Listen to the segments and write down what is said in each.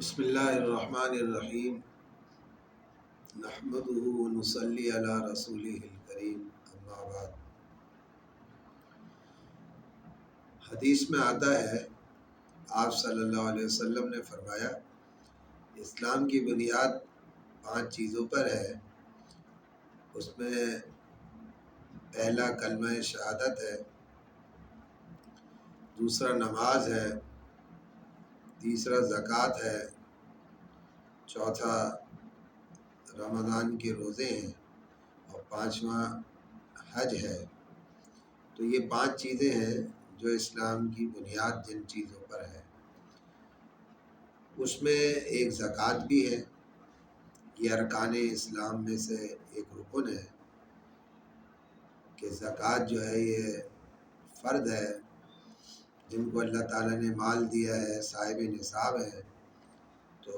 بسم اللہ الرحمن الرحیم نحمدہ ونصلی علی رسولہ الکریم اما بعد۔ حدیث میں آتا ہے آپ صلی اللہ علیہ وسلم نے فرمایا اسلام کی بنیاد 5 چیزوں پر ہے۔ اس میں پہلا کلمہ شہادت ہے، دوسرا نماز ہے، تیسرا زکوٰۃ ہے، چوتھا رمضان کے روزے ہیں اور 5واں حج ہے۔ تو یہ 5 چیزیں ہیں جو اسلام کی بنیاد جن چیزوں پر ہے۔ اس میں ایک زکوٰۃ بھی ہے، یہ ارکان اسلام میں سے ایک رکن ہے کہ زکوٰۃ جو ہے یہ فرض ہے۔ جن کو اللہ تعالیٰ نے مال دیا ہے، صاحب نصاب ہے، تو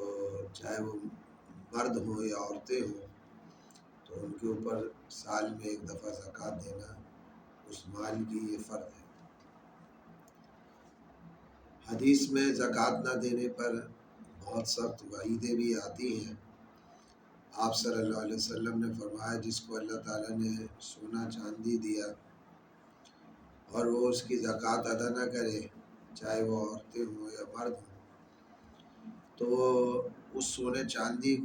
چاہے وہ مرد ہوں یا عورتیں ہوں، تو ان کے اوپر سال میں ایک دفعہ زکوٰۃ دینا اس مال کی یہ فرض ہے۔ حدیث میں زکوٰۃ نہ دینے پر بہت سخت وعیدیں بھی آتی ہیں۔ آپ صلی اللہ علیہ وسلم نے فرمایا جس کو اللہ تعالیٰ نے سونا چاندی دیا اور وہ اس کی زکوٰۃ ادا نہ کرے، چاہے وہ عورتیں ہوں یا مرد ہوں، تو اس سونے چاندی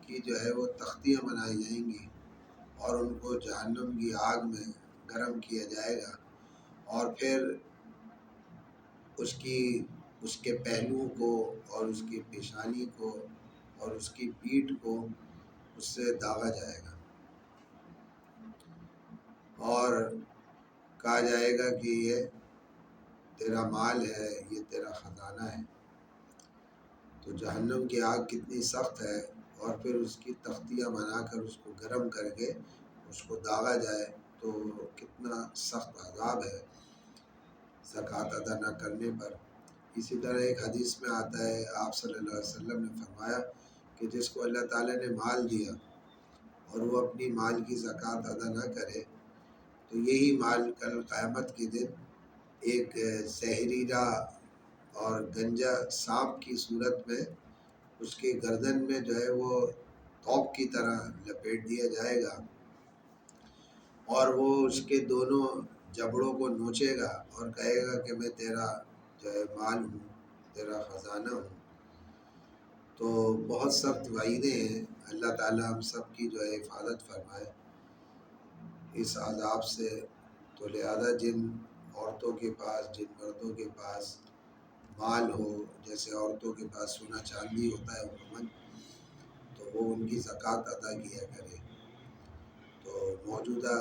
کی جو ہے وہ تختیاں بنائی جائیں گی اور ان کو جہنم کی آگ میں گرم کیا جائے گا، اور پھر اس کے پہلو کو اور اس کی پیشانی کو اور اس کی پیٹھ کو اس سے داغا جائے گا اور کہا جائے گا کہ یہ تیرا مال ہے، یہ تیرا خزانہ ہے۔ تو جہنم کی آگ کتنی سخت ہے، اور پھر اس کی تختیاں بنا کر اس کو گرم کر کے اس کو داغا جائے تو کتنا سخت عذاب ہے زکوٰۃ ادا نہ کرنے پر۔ اسی طرح ایک حدیث میں آتا ہے آپ صلی اللہ علیہ وسلم نے فرمایا کہ جس کو اللہ تعالیٰ نے مال دیا اور وہ اپنی مال کی زکوٰۃ ادا نہ کرے، تو یہی مال کل قیامت کے دن ایک زہریلا اور گنجا سانپ کی صورت میں اس کے گردن میں جو ہے وہ توق کی طرح لپیٹ دیا جائے گا، اور وہ اس کے دونوں جبڑوں کو نوچے گا اور کہے گا کہ میں تیرا جو ہے مال ہوں، تیرا خزانہ ہوں۔ تو بہت سخت وعیدیں ہیں، اللہ تعالیٰ ہم سب کی جو ہے حفاظت فرمائے اس عذاب سے۔ تو لہذا جن عورتوں کے پاس، جن مردوں کے پاس مال ہو، جیسے عورتوں کے پاس سونا چاندی ہوتا ہے عموماً، تو وہ ان کی زکوٰۃ ادا کیا کرے۔ تو موجودہ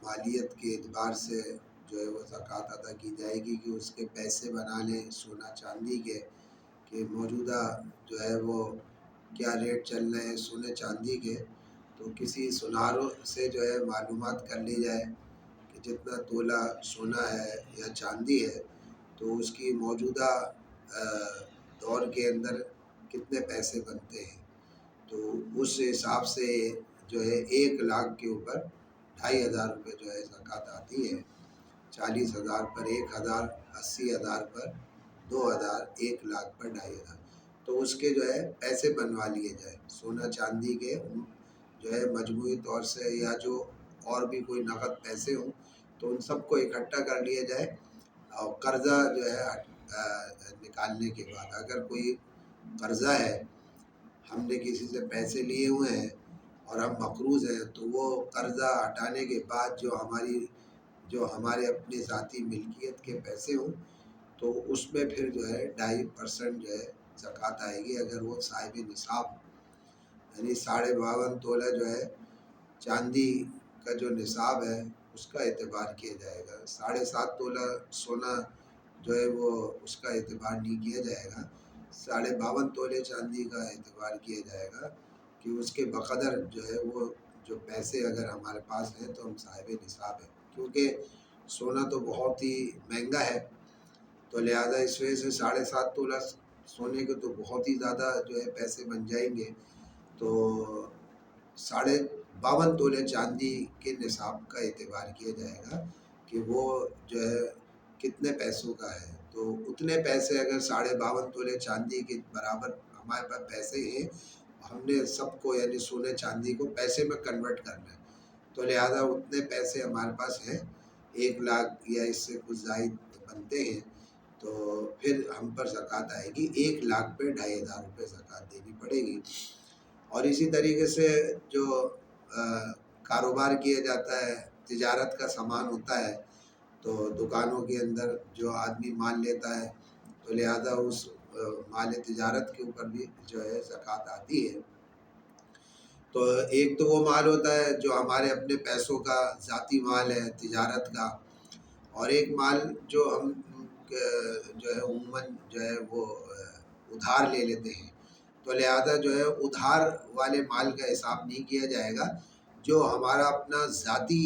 مالیت کے اعتبار سے جو ہے وہ زکوٰۃ ادا کی جائے گی کہ اس کے پیسے بنا لیں سونا چاندی کے، کہ موجودہ جو ہے وہ کیا ریٹ چل رہے ہیں سونے چاندی کے۔ تو کسی سناروں سے جو ہے معلومات کر لی جائے کہ جتنا تولہ سونا ہے یا چاندی ہے تو اس کی موجودہ دور کے اندر کتنے پیسے بنتے ہیں، تو اس حساب سے جو ہے 1 لاکھ کے اوپر 2,500 روپے جو ہے زکوٰۃ آتی ہے۔ 40,000 پر 1,000، 80,000 پر 2,000، 1 لاکھ پر 2,500۔ تو اس کے جو ہے پیسے بنوا لیے جائے سونا چاندی کے، جو ہے مجموعی طور سے، یا جو اور بھی کوئی نقد پیسے ہوں تو ان سب کو اکٹھا کر لیا جائے، اور قرضہ جو ہے نکالنے کے بعد، اگر کوئی قرضہ ہے، ہم نے کسی سے پیسے لیے ہوئے ہیں اور ہم مقروض ہیں، تو وہ قرضہ ہٹانے کے بعد جو ہمارے اپنے ذاتی ملکیت کے پیسے ہوں تو اس میں پھر جو ہے 2.5% جو ہے زکوٰۃ آئے گی، اگر وہ صاحب نصاب ہو۔ یعنی 52.5 تولہ جو ہے چاندی کا جو نصاب ہے اس کا اعتبار کیا جائے گا۔ 7.5 تولہ سونا جو ہے وہ اس کا اعتبار نہیں کیا جائے گا، 52.5 تولے چاندی کا اعتبار کیا جائے گا کہ اس کے بقدر جو ہے وہ جو پیسے اگر ہمارے پاس ہیں تو ہم صاحب نصاب ہیں، کیونکہ سونا تو بہت ہی مہنگا ہے، تو لہذا اس وجہ سے 7.5 تولہ سونے کے تو بہت ہی زیادہ جو ہے پیسے بن جائیں گے۔ تو 52.5 تولے چاندی کے نصاب کا اعتبار کیا جائے گا کہ وہ جو ہے کتنے پیسوں کا ہے، تو اتنے پیسے اگر 52.5 تولے چاندی کے برابر ہمارے پاس پیسے ہیں، ہم نے سب کو یعنی سونے چاندی کو پیسے میں کنورٹ کرنا ہے، تو لہٰذا اتنے پیسے ہمارے پاس ہیں 1 لاکھ یا اس سے کچھ زائد بنتے ہیں، تو پھر ہم پر زکوٰۃ آئے گی 1 لاکھ پہ 2500 روپے زکوٰۃ دینی پڑے گی۔ اور اسی طریقے سے جو کاروبار کیا جاتا ہے، تجارت کا سامان ہوتا ہے، تو دکانوں کے اندر جو آدمی مال لیتا ہے تو لہذا اس مال تجارت کے اوپر بھی جو ہے زکوٰۃ آتی ہے۔ تو ایک تو وہ مال ہوتا ہے جو ہمارے اپنے پیسوں کا ذاتی مال ہے تجارت کا، اور ایک مال جو ہم جو ہے عموماً جو ہے وہ ادھار لے لیتے ہیں، تو لہذا جو ہے ادھار والے مال کا حساب نہیں کیا جائے گا، جو ہمارا اپنا ذاتی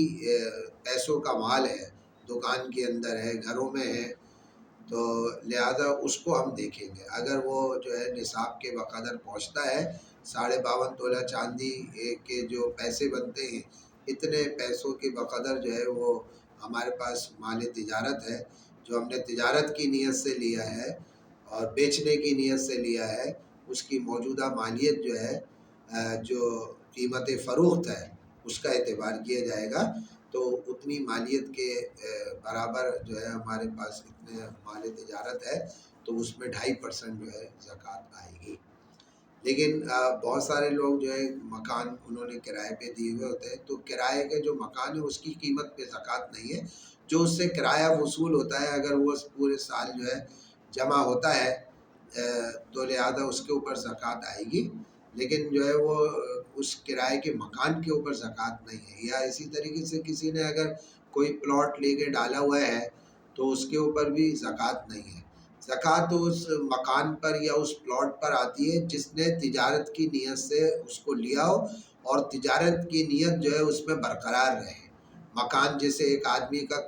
پیسوں کا مال ہے، دکان کے اندر ہے، گھروں میں ہے، تو لہذا اس کو ہم دیکھیں گے۔ اگر وہ جو ہے نصاب کے بقدر پہنچتا ہے، 52.5 تولہ چاندی کے جو پیسے بنتے ہیں، اتنے پیسوں کے بقدر جو ہے وہ ہمارے پاس مال تجارت ہے، جو ہم نے تجارت کی نیت سے لیا ہے اور بیچنے کی نیت سے لیا ہے، اس کی موجودہ مالیت جو ہے جو قیمت فروخت ہے اس کا اعتبار کیا جائے گا، تو اتنی مالیت کے برابر جو ہے ہمارے پاس اتنے مال تجارت ہے، تو اس میں 2.5% جو ہے زکوٰۃ آئے گی۔ لیکن بہت سارے لوگ جو ہے مکان انہوں نے کرائے پہ دیے ہوئے ہوتے ہیں، تو کرائے کا جو مکان ہے اس کی قیمت پہ زکوٰۃ نہیں ہے، جو اس سے کرایہ وصول ہوتا ہے اگر وہ پورے سال جو ہے جمع ہوتا ہے تو لہذا اس کے اوپر زکوٰۃ آئے گی، لیکن جو ہے وہ اس کرائے کے مکان کے اوپر زکوٰۃ نہیں ہے۔ یا اسی طریقے سے کسی نے اگر کوئی پلاٹ لے کے ڈالا ہوا ہے تو اس کے اوپر بھی زکوٰۃ نہیں ہے۔ زکوٰۃ تو اس مکان پر یا اس پلاٹ پر آتی ہے جس نے تجارت کی نیت سے اس کو لیا ہو، اور تجارت کی نیت جو ہے اس میں برقرار رہے۔ مکان جیسے ایک آدمی کا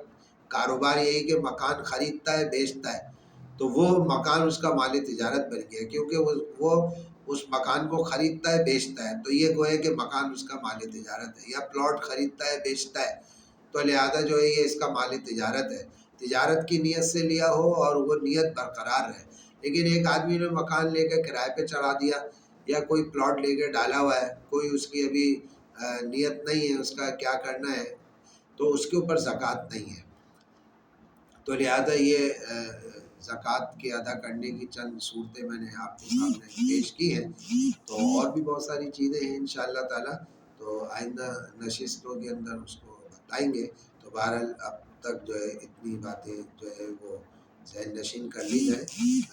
کاروبار یہی کہ مکان خریدتا ہے بیچتا ہے، تو وہ مکان اس کا مال تجارت بن گیا، کیونکہ وہ اس مکان کو خریدتا ہے بیچتا ہے، تو یہ گویا کہ مکان اس کا مال تجارت ہے۔ یا پلاٹ خریدتا ہے بیچتا ہے، تو لہذا جو ہے یہ اس کا مال تجارت ہے، تجارت کی نیت سے لیا ہو اور وہ نیت برقرار رہے۔ لیکن ایک آدمی نے مکان لے کے کرائے پہ چڑھا دیا، یا کوئی پلاٹ لے کے ڈالا ہوا ہے، کوئی اس کی ابھی نیت نہیں ہے اس کا کیا کرنا ہے، تو اس کے اوپر زکوٰۃ نہیں ہے۔ تو لہذا یہ زکوٰۃ کے ادا کرنے کی چند صورتیں میں نے آپ کے سامنے پیش کی ہیں، تو اور بھی بہت ساری چیزیں ہیں انشاءاللہ تعالیٰ، تو آئندہ نشستوں کے اندر اس کو بتائیں گے۔ تو بہرحال اب تک جو ہے اتنی باتیں جو ہے وہ ذہن نشین کر لی جائے۔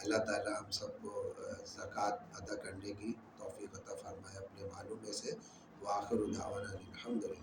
اللہ تعالیٰ ہم سب کو زکوٰۃ ادا کرنے کی توفیق عطا فرمائے اپنے مالوں میں سے۔ وآخر دعوانا الحمدللہ۔